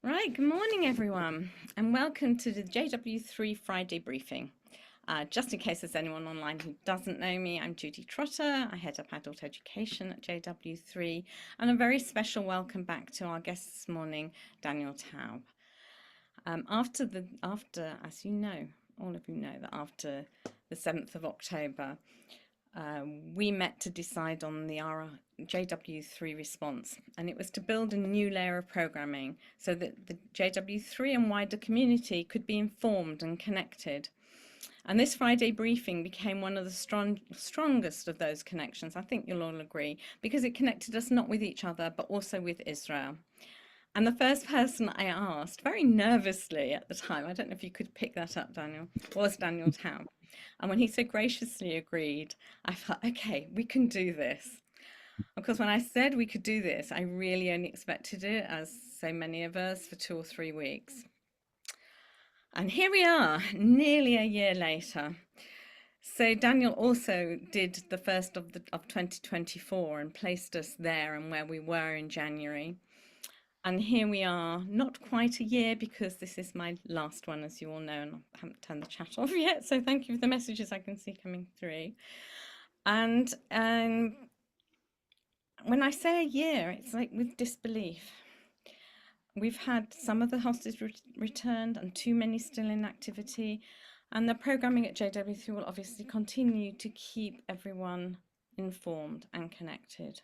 Right, good morning everyone, and welcome to the JW3 Friday briefing. Just in case there's anyone online who doesn't know me, I'm Judy Trotter. I head up adult education at JW3, and a very special welcome back to our guest this morning, Daniel Taub. As you know, all of you know that after the 7th of October, we met to decide on the JW3 response, and it was to build a new layer of programming so that the JW3 and wider community could be informed and connected. And this Friday briefing became one of the strongest of those connections, I think you'll all agree, because it connected us not with each other, but also with Israel. And the first person I asked, very nervously at the time, I don't know if you could pick that up, Daniel, was Daniel Taub. And when he so graciously agreed, I thought, okay, we can do this. Of course, when I said we could do this, I really only expected it, as so many of us, for 2 or 3 weeks. And here we are, nearly a year later. So Daniel also did the first of 2024 and placed us there and where we were in January. And here we are, not quite a year, because this is my last one, as you all know, and I haven't turned the chat off yet. So thank you for the messages I can see coming through. And when I say a year, it's like with disbelief. We've had some of the hostages returned and too many still in activity. And the programming at JW3 will obviously continue to keep everyone informed and connected.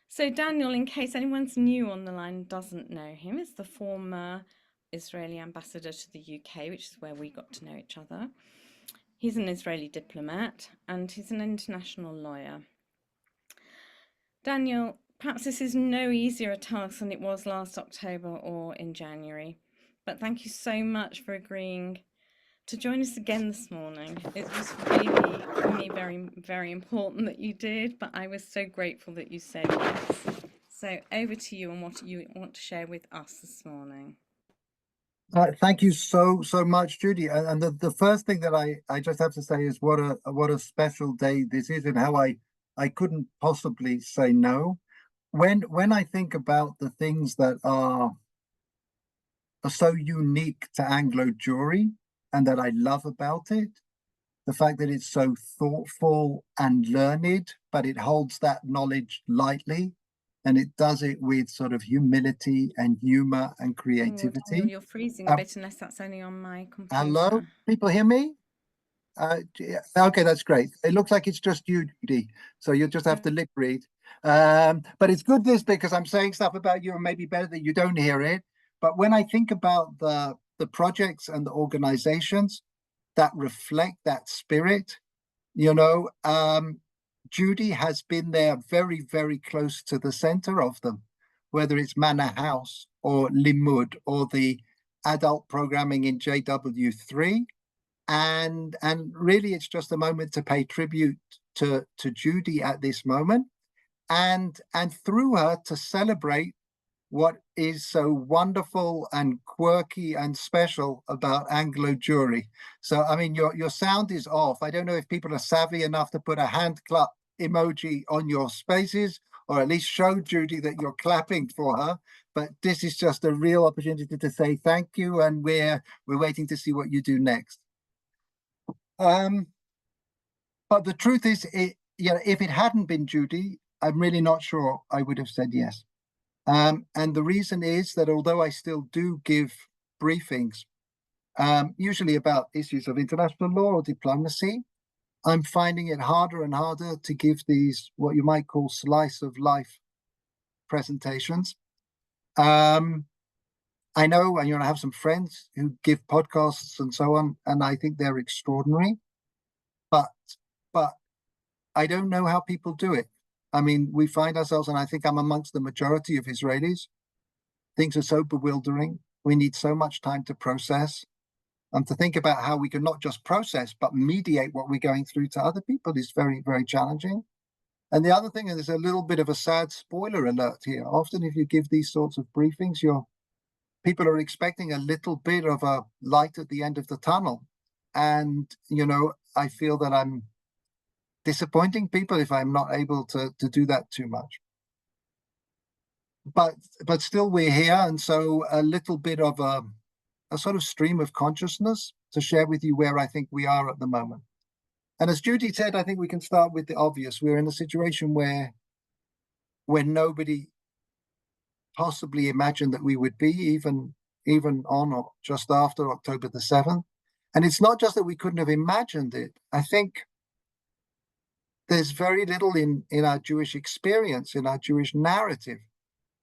So Daniel, in case anyone's new on the line doesn't know him, is the former Israeli ambassador to the UK, which is where we got to know each other. He's an Israeli diplomat and he's an international lawyer. Daniel, perhaps this is no easier a task than it was last October or in January, but thank you so much for agreeing to join us again this morning. It was really, for me, very, very important that you did, but I was so grateful that you said yes. So over to you and what you want to share with us this morning. Thank you so much, Judy. And the first thing that I just have to say is what a special day this is, and how I couldn't possibly say no. When I think about the things that are so unique to Anglo Jewry and that I love about it, the fact that it's so thoughtful and learned, but it holds that knowledge lightly, and it does it with sort of humility and humor and creativity. Oh, Daniel, you're freezing a bit, unless that's only on my computer. Hello, people hear me? Okay, that's great. It looks like it's just you, Judy, so you'll just have to lip read. But it's good this because I'm saying stuff about you, and maybe better that you don't hear it. But when I think about the projects and the organizations that reflect that spirit, Judy has been there very, very close to the center of them, whether it's Manor House or Limud or the adult programming in JW3. And really, it's just a moment to pay tribute to Judy at this moment, and through her to celebrate what is so wonderful and quirky and special about Anglo Jewry. So, I mean, your sound is off. I don't know if people are savvy enough to put a hand clap emoji on your spaces, or at least show Judy that you're clapping for her. But this is just a real opportunity to say thank you, and we're waiting to see what you do next. But the truth is, if it hadn't been Judy, I'm really not sure I would have said yes. And the reason is that although I still do give briefings, usually about issues of international law or diplomacy, I'm finding it harder and harder to give these, what you might call slice of life presentations. I know, and I have some friends who give podcasts and so on, and I think they're extraordinary, but I don't know how people do it. I mean, we find ourselves, and I think I'm amongst the majority of Israelis, things are so bewildering. We need so much time to process, and to think about how we can not just process, but mediate what we're going through to other people is very, very challenging. And the other thing, and there's a little bit of a sad spoiler alert here. Often if you give these sorts of briefings, people are expecting a little bit of a light at the end of the tunnel. And, I feel that I'm disappointing people if I'm not able to do that too much. but still we're here, and so a little bit of a sort of stream of consciousness to share with you where I think we are at the moment. And as Judy said, I think we can start with the obvious. We're in a situation where nobody possibly imagined that we would be, even on or just after October the 7th. And it's not just that we couldn't have imagined it. I think there's very little in our Jewish experience, in our Jewish narrative,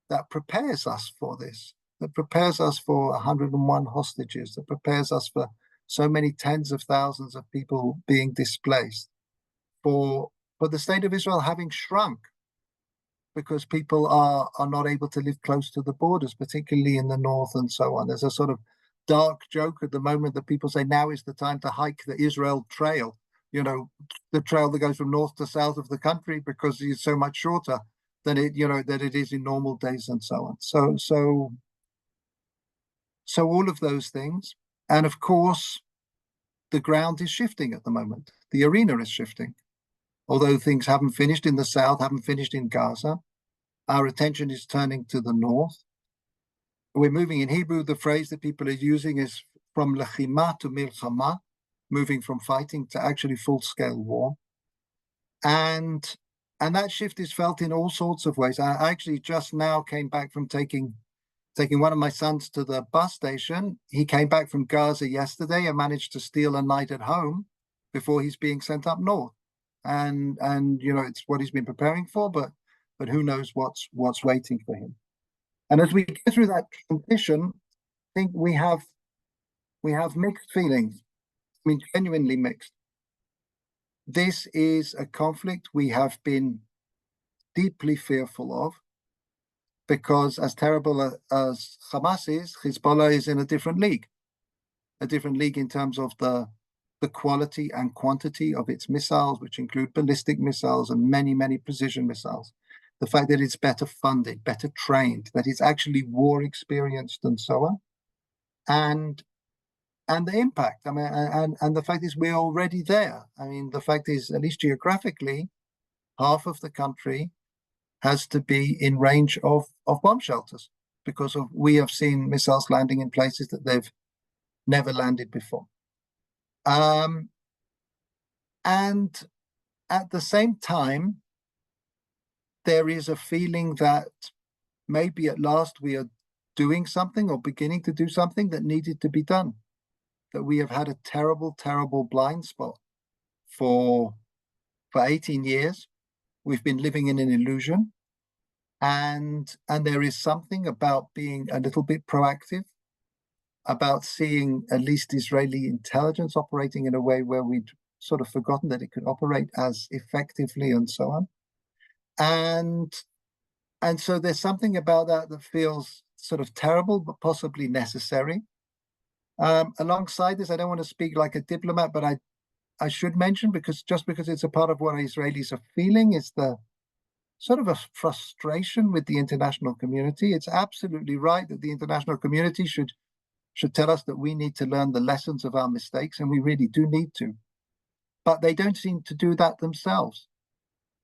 that prepares us for this, that prepares us for 101 hostages, that prepares us for so many tens of thousands of people being displaced, for the state of Israel having shrunk because people are not able to live close to the borders, particularly in the north and so on. There's a sort of dark joke at the moment that people say now is the time to hike the Israel Trail, you know, the trail that goes from north to south of the country, because it's so much shorter than it, you know, that it is in normal days and so on. So all of those things. And of course, the ground is shifting at the moment. The arena is shifting. Although things haven't finished in the south, haven't finished in Gaza, our attention is turning to the north. We're moving in Hebrew. The phrase that people are using is from lechima to milchama, moving from fighting to actually full-scale war. And that shift is felt in all sorts of ways. I actually just now came back from taking one of my sons to the bus station. He came back from Gaza yesterday and managed to steal a night at home before he's being sent up north. And you know, it's what he's been preparing for, but who knows what's waiting for him. And as we go through that transition, I think we have mixed feelings. I mean, genuinely mixed. This is a conflict we have been deeply fearful of, because as terrible as Hamas is, Hezbollah is in a different league in terms of the quality and quantity of its missiles, which include ballistic missiles and many, many precision missiles. The fact that it's better funded, better trained, that it's actually war experienced and so on. And the impact, I mean, and the fact is we're already there. I mean, the fact is, at least geographically, half of the country has to be in range of bomb shelters, because we have seen missiles landing in places that they've never landed before. And at the same time, there is a feeling that maybe at last we are doing something, or beginning to do something, that needed to be done. That we have had a terrible, terrible blind spot for 18 years. We've been living in an illusion. And there is something about being a little bit proactive, about seeing at least Israeli intelligence operating in a way where we'd sort of forgotten that it could operate as effectively and so on. And so there's something about that feels sort of terrible, but possibly necessary. Alongside this, I don't want to speak like a diplomat, but I should mention, because it's a part of what Israelis are feeling, is the sort of a frustration with the international community. It's absolutely right that the international community should tell us that we need to learn the lessons of our mistakes, and we really do need to. But they don't seem to do that themselves.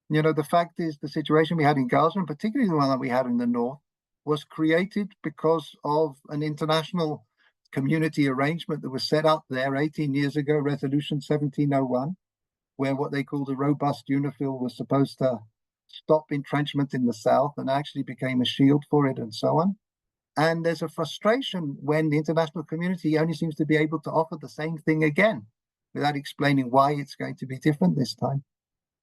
You know, the fact is, the situation we had in Gaza, and particularly the one that we had in the north, was created because of an international community arrangement that was set up there 18 years ago, Resolution 1701, where what they called a robust UNIFIL was supposed to stop entrenchment in the south, and actually became a shield for it and so on. And there's a frustration when the international community only seems to be able to offer the same thing again, without explaining why it's going to be different this time.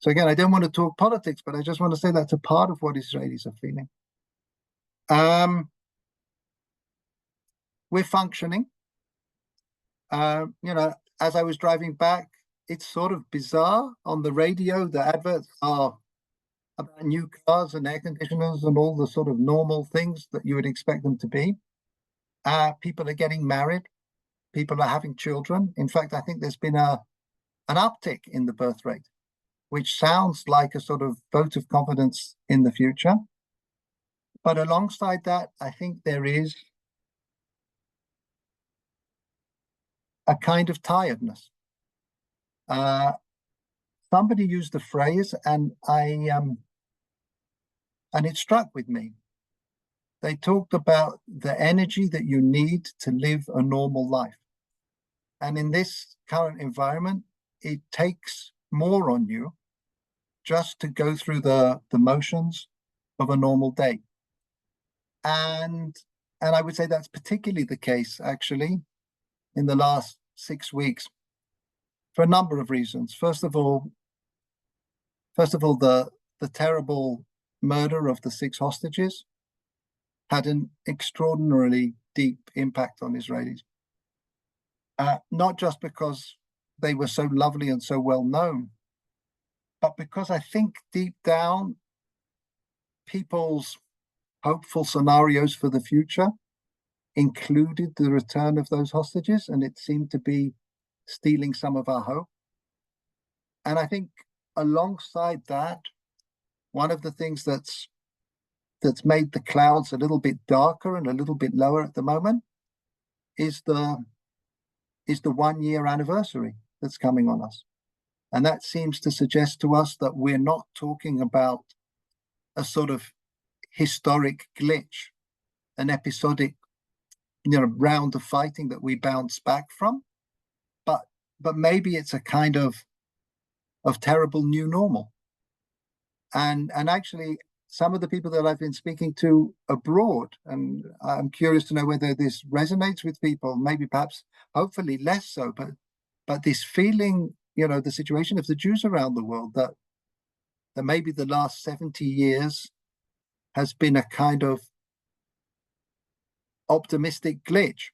So again, I don't want to talk politics, but I just want to say that's a part of what Israelis are feeling. We're functioning. You know, as I was driving back, it's sort of bizarre. On the radio, the adverts are about new cars and air conditioners and all the sort of normal things that you would expect them to be. People are getting married. People are having children. In fact, I think there's been an uptick in the birth rate, which sounds like a sort of vote of confidence in the future. But alongside that, I think there is a kind of tiredness. Somebody used the phrase, and it struck with me. they talked about the energy that you need to live a normal life. And in this current environment, it takes more on you just to go through the motions of a normal day. And I would say that's particularly the case, actually, in the last 6 weeks, for a number of reasons. First of all, the terrible murder of the 6 hostages had an extraordinarily deep impact on Israelis. Not just because they were so lovely and so well known, but because I think deep down, people's hopeful scenarios for the future included the return of those hostages, and it seemed to be stealing some of our hope. And I think alongside that, one of the things that's made the clouds a little bit darker and a little bit lower at the moment is the 1 year anniversary that's coming on us. And that seems to suggest to us that we're not talking about a sort of historic glitch, an episodic, round of fighting that we bounce back from, but maybe it's a kind of terrible new normal. And actually, some of the people that I've been speaking to abroad, and I'm curious to know whether this resonates with people, maybe perhaps, hopefully less so, but this feeling, the situation of the Jews around the world, that maybe the last 70 years has been a kind of optimistic glitch,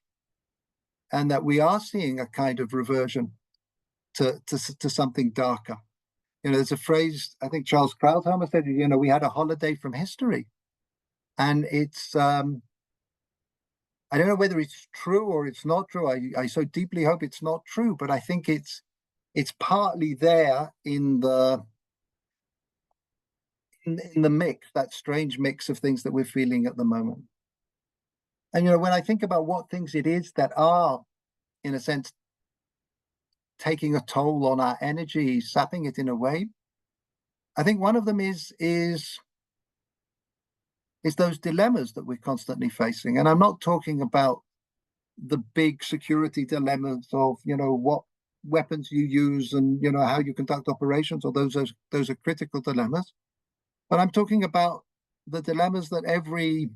and that we are seeing a kind of reversion to something darker. There's a phrase, I think Charles Krauthammer said, we had a holiday from history. And it's, I don't know whether it's true or it's not true. I so deeply hope it's not true, but I think it's partly there in the mix, that strange mix of things that we're feeling at the moment. And, when I think about what things it is that are, in a sense, taking a toll on our energy, sapping it in a way, I think one of them is those dilemmas that we're constantly facing. And I'm not talking about the big security dilemmas of, what weapons you use and, how you conduct operations, or those are critical dilemmas. But I'm talking about the dilemmas that every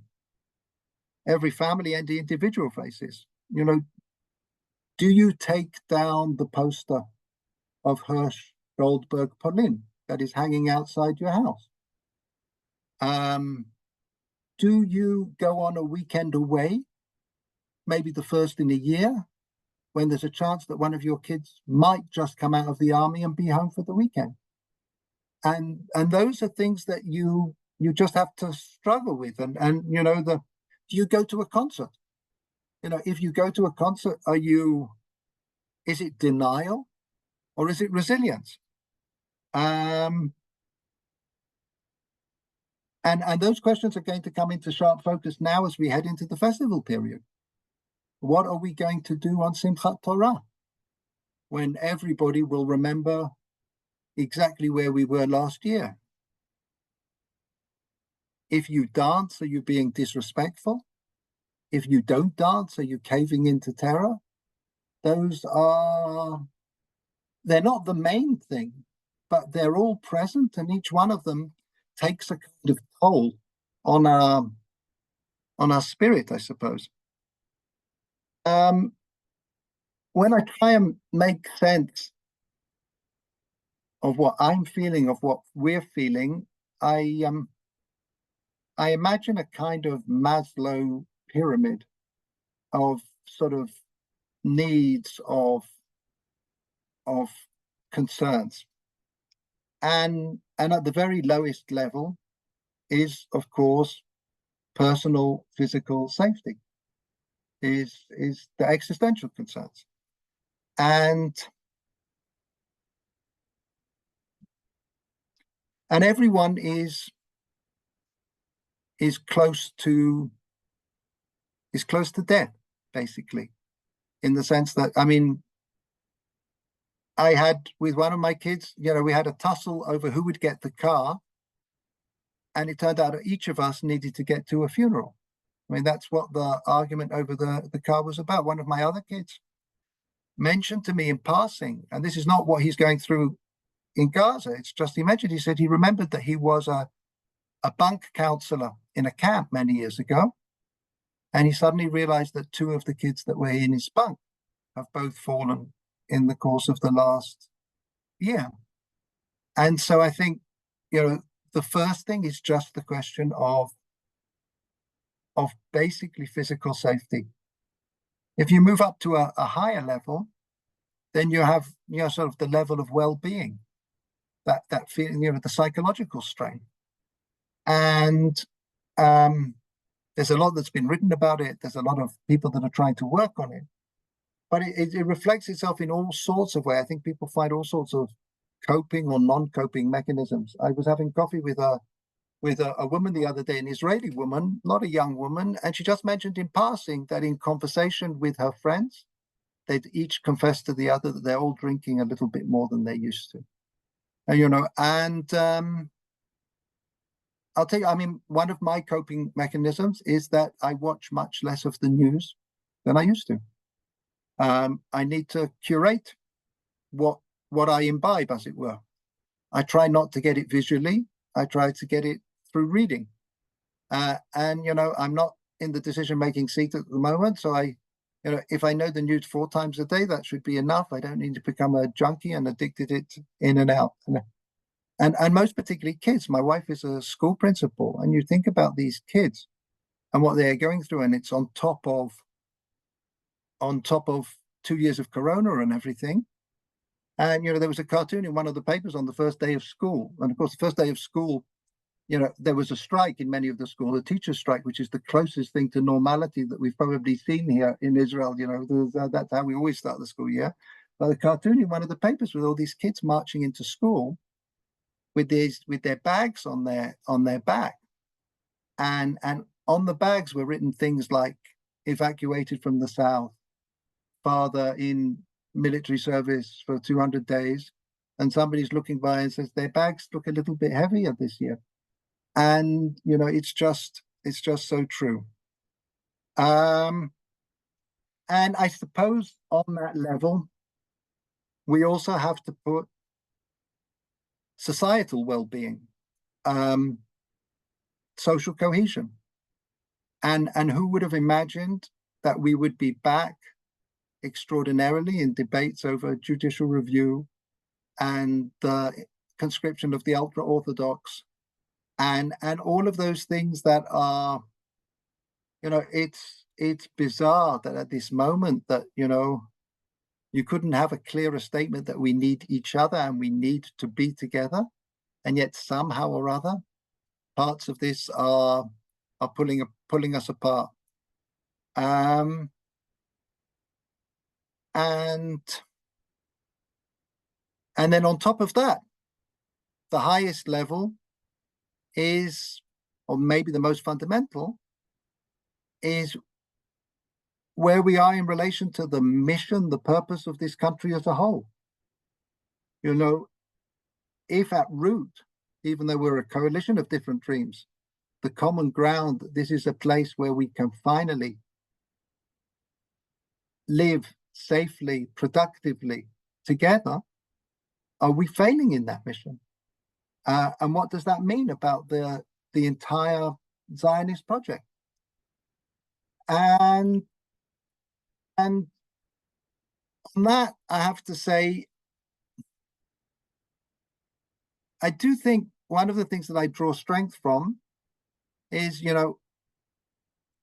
family and the individual faces. Do you take down the poster of Hirsch Goldberg Polin that is hanging outside your house? Do you go on a weekend away, maybe the first in a year, when there's a chance that one of your kids might just come out of the army and be home for the weekend? And those are things that you just have to struggle with. And do you go to a concert? If you go to a concert, is it denial or is it resilience? And those questions are going to come into sharp focus now as we head into the festival period. What are we going to do on Simchat Torah, when everybody will remember exactly where we were last year? If you dance, are you being disrespectful? If you don't dance, are you caving into terror? They're not the main thing, but they're all present, and each one of them takes a kind of toll on our spirit, I suppose. When I try and make sense of what I'm feeling, of what we're feeling, I imagine a kind of Maslow pyramid of sort of needs, of concerns, and at the very lowest level is, of course, personal physical safety, is the existential concerns, and everyone is close to death, basically, in the sense that, I had, with one of my kids, we had a tussle over who would get the car, and it turned out that each of us needed to get to a funeral. I mean, that's what the argument over the car was about. One of my other kids mentioned to me in passing, and this is not what he's going through in Gaza, it's just he mentioned, he said he remembered that he was a bunk counselor in a camp many years ago, and he suddenly realized that two of the kids that were in his bunk have both fallen in the course of the last year. And so I think, the first thing is just the question of basically physical safety. If you move up to a higher level, then you have, sort of the level of well-being, that feeling, the psychological strain. And there's a lot that's been written about it. There's a lot of people that are trying to work on it. But it reflects itself in all sorts of ways. I think people find all sorts of coping or non-coping mechanisms. I was having coffee with a woman the other day, an Israeli woman, not a young woman, and she just mentioned in passing that in conversation with her friends, they'd each confessed to the other that they're all drinking a little bit more than they used to. And I'll tell you, I mean, one of my coping mechanisms is that I watch much less of the news than I used to. I need to curate what I imbibe, as it were. I try not to get it visually. I try to get it through reading. And, I'm not in the decision-making seat at the moment. So if I know the news 4 times a day, that should be enough. I don't need to become a junkie and addicted it in and out. And most particularly kids. My wife is a school principal, and you think about these kids and what they're going through, and it's on top of 2 years of Corona and everything. And there was a cartoon in one of the papers on the first day of school, and of course the first day of school, there was a strike in many of the schools, a teacher's strike, which is the closest thing to normality that we've probably seen here in Israel. That's how we always start the school year. But the cartoon in one of the papers with all these kids marching into school with their bags on their back, and on the bags were written things like evacuated from the south, father in military service for 200 days, and somebody's looking by and says their bags look a little bit heavier this year. And it's just so true. And I suppose on that level, we also have to put societal well-being, social cohesion. And who would have imagined that we would be back extraordinarily in debates over judicial review and the conscription of the ultra-Orthodox and all of those things that are, it's bizarre that at this moment that, you couldn't have a clearer statement that we need each other and we need to be together. And yet somehow or other, parts of this are pulling us apart. And then on top of that, the highest level is, or maybe the most fundamental, is where we are in relation to the mission, the purpose of this country as a whole. If at root, even though we're a coalition of different dreams, the common ground, this is a place where we can finally live safely, productively together, are we failing in that mission? And what does that mean about the entire Zionist project? And on that, I have to say, I do think one of the things that I draw strength from is,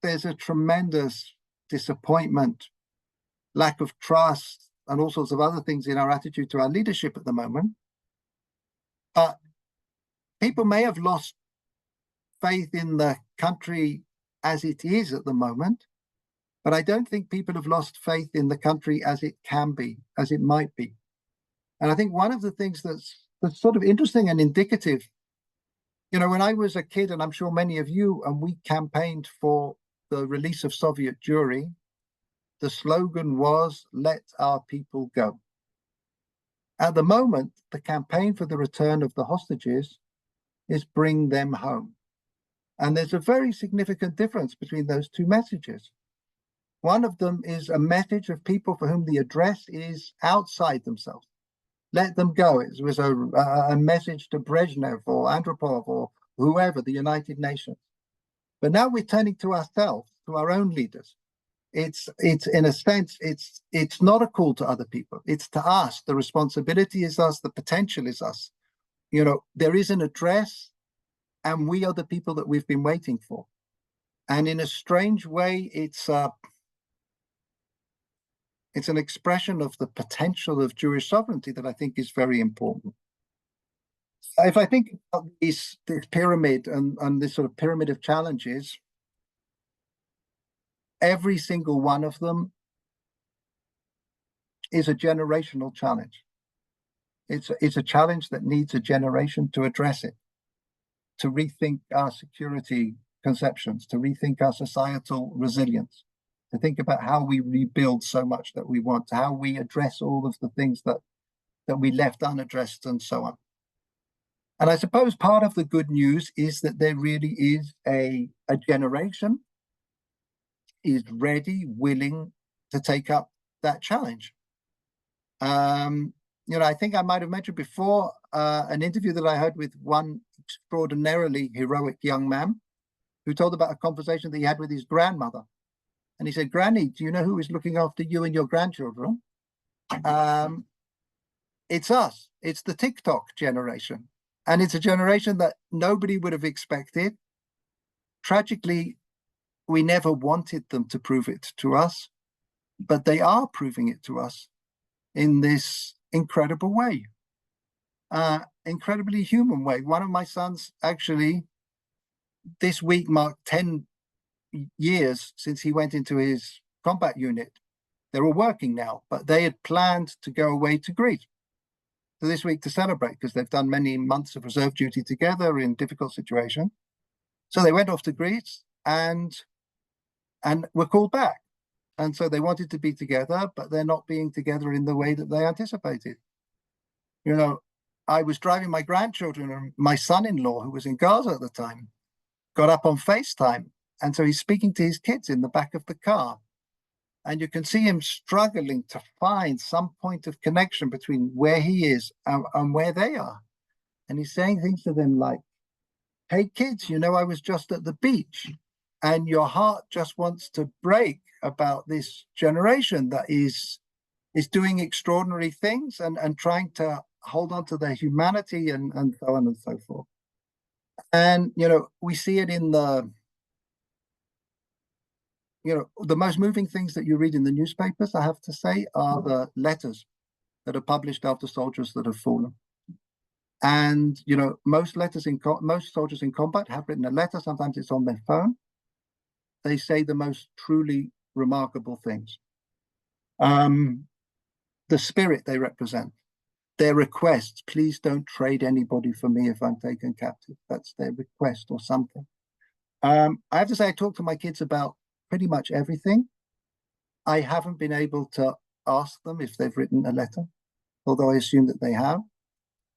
there's a tremendous disappointment, lack of trust, and all sorts of other things in our attitude to our leadership at the moment. But people may have lost faith in the country as it is at the moment, but I don't think people have lost faith in the country as it can be, as it might be. And I think one of the things that's sort of interesting and indicative, when I was a kid, and I'm sure many of you, and we campaigned for the release of Soviet Jewry, the slogan was, "Let our people go." At the moment, the campaign for the return of the hostages is "Bring them home." And there's a very significant difference between those two messages. One of them is a message of people for whom the address is outside themselves. Let them go. It was a message to Brezhnev or Andropov or whoever, the United Nations. But now we're turning to ourselves, to our own leaders. It's in a sense, it's not a call to other people. It's to us. The responsibility is us. The potential is us. You know, there is an address, and we are the people that we've been waiting for. And in a strange way, it's an expression of the potential of Jewish sovereignty that I think is very important. If I think about this pyramid and this sort of pyramid of challenges, every single one of them is a generational challenge. It's a challenge that needs a generation to address it, to rethink our security conceptions, to rethink our societal resilience, to think about how we rebuild so much that we want, how we address all of the things that we left unaddressed and so on. And I suppose part of the good news is that there really is a generation is ready, willing to take up that challenge. You know, I think I might have mentioned before an interview that I had with one extraordinarily heroic young man who told about a conversation that he had with his grandmother. And he said, "Granny, do you know who is looking after you and your grandchildren? It's us. It's the TikTok generation. And it's a generation that nobody would have expected. Tragically, we never wanted them to prove it to us, but they are proving it to us in this incredible way, incredibly human way. One of my sons actually this week marked 10 years since he went into his combat unit. They're all working now, but they had planned to go away to Greece for this week to celebrate because they've done many months of reserve duty together in difficult situations. So they went off to Greece and were called back. And so they wanted to be together, but they're not being together in the way that they anticipated. You know, I was driving my grandchildren, and my son-in-law, who was in Gaza at the time, got up on FaceTime. And so he's speaking to his kids in the back of the car. And you can see him struggling to find some point of connection between where he is and where they are. And he's saying things to them like, "Hey kids, you know, I was just at the beach, and your heart just wants to break about this generation that is doing extraordinary things and trying to hold on to their humanity and so on and so forth." And, you know, we see it in the most moving things that you read in the newspapers, I have to say, are the letters that are published after soldiers that have fallen. And, you know, most soldiers in combat have written a letter. Sometimes it's on their phone. They say the most truly remarkable things. The spirit they represent, their requests, please don't trade anybody for me if I'm taken captive. That's their request or something. I have to say, I talk to my kids about pretty much everything. I haven't been able to ask them if they've written a letter, although I assume that they have.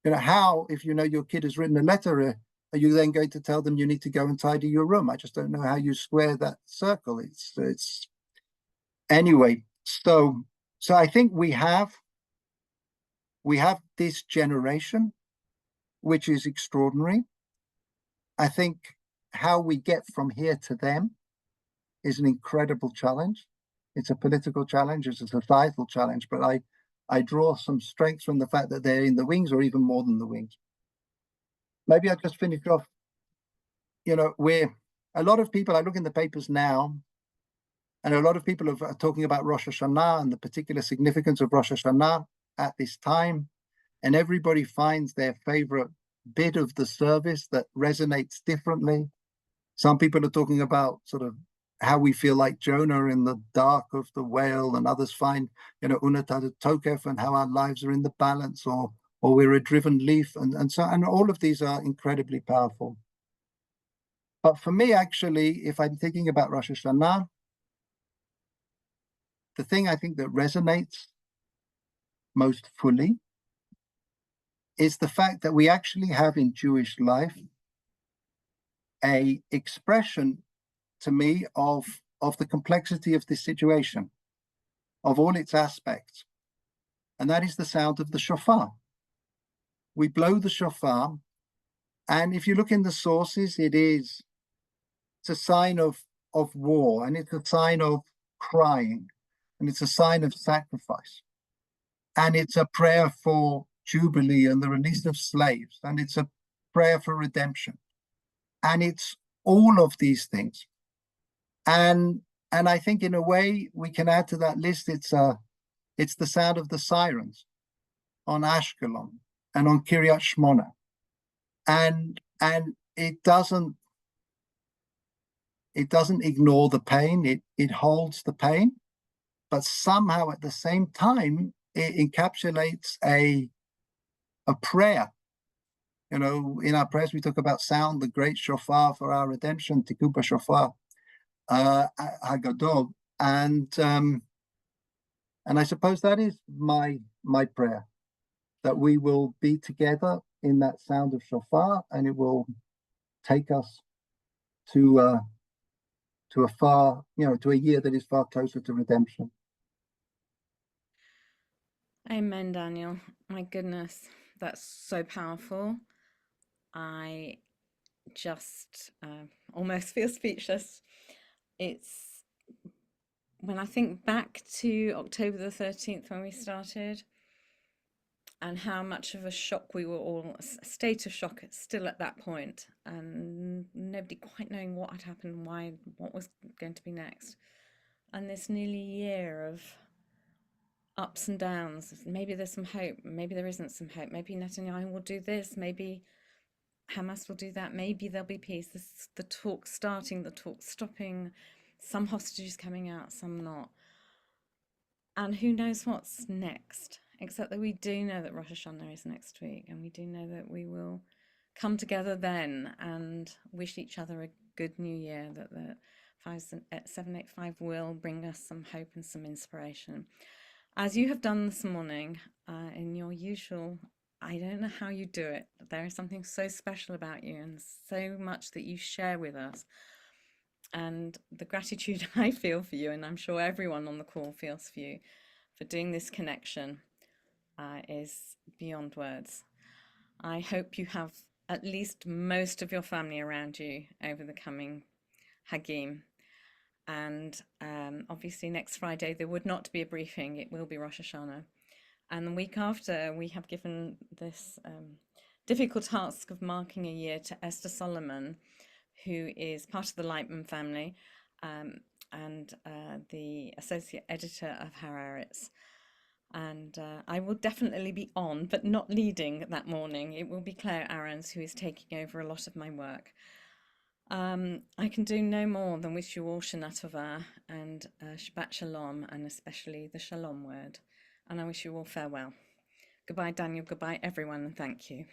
You know, how, if you know your kid has written a letter, are you then going to tell them you need to go and tidy your room? I just don't know how you square that circle. It's anyway. So I think we have this generation, which is extraordinary. I think how we get from here to them is an incredible challenge. It's a political challenge, it's a societal challenge, but I draw some strength from the fact that they're in the wings, or even more than the wings. Maybe I'll just finish off. You know, a lot of people, I look in the papers now, and a lot of people are talking about Rosh Hashanah and the particular significance of Rosh Hashanah at this time, and everybody finds their favorite bit of the service that resonates differently. Some people are talking about sort of how we feel like Jonah in the dark of the whale, and others find, you know, Unatad Tokef, and how our lives are in the balance, or we're a driven leaf, and so, and all of these are incredibly powerful. But for me, actually, if I'm thinking about Rosh Hashanah, the thing I think that resonates most fully is the fact that we actually have in Jewish life a expression to me of the complexity of this situation, of all its aspects. And that is the sound of the shofar. We blow the shofar, and if you look in the sources, it's a sign of war, and it's a sign of crying, and it's a sign of sacrifice. And it's a prayer for jubilee and the release of slaves, and it's a prayer for redemption. And it's all of these things. And I think in a way we can add to that list, it's the sound of the sirens on Ashkelon and on Kiryat Shmona. And it doesn't ignore the pain, it holds the pain, but somehow at the same time it encapsulates a prayer. You know, in our prayers we talk about sound the great shofar for our redemption, Tikuba Shofar Hagadol, and I suppose that is my prayer, that we will be together in that sound of shofar, and it will take us to a far, to a year that is far closer to redemption. Amen, Daniel. My goodness, that's so powerful. I just almost feel speechless. It's when I think back to October the 13th when we started, and how much of a shock we were all, a state of shock still at that point, and nobody quite knowing what had happened, what was going to be next. And this nearly year of ups and downs. Maybe there's some hope, maybe there isn't some hope. Maybe Netanyahu will do this, maybe Hamas will do that, maybe there'll be peace. The talk starting, the talk stopping, some hostages coming out, some not. And who knows what's next, except that we do know that Rosh Hashanah is next week, and we do know that we will come together then and wish each other a good new year, that the 785 will bring us some hope and some inspiration. As you have done this morning, in your usual, I don't know how you do it, but there is something so special about you and so much that you share with us. And the gratitude I feel for you, and I'm sure everyone on the call feels for you, for doing this connection is beyond words. I hope you have at least most of your family around you over the coming Hagim. And obviously next Friday there would not be a briefing, it will be Rosh Hashanah. And the week after, we have given this difficult task of marking a year to Esther Solomon, who is part of the Lightman family and the associate editor of Haaretz. And I will definitely be on, but not leading that morning. It will be Claire Aarons who is taking over a lot of my work. I can do no more than wish you all Shana Tova and Shabbat Shalom, and especially the Shalom word. And I wish you all farewell. Goodbye, Daniel. Goodbye, everyone, and thank you.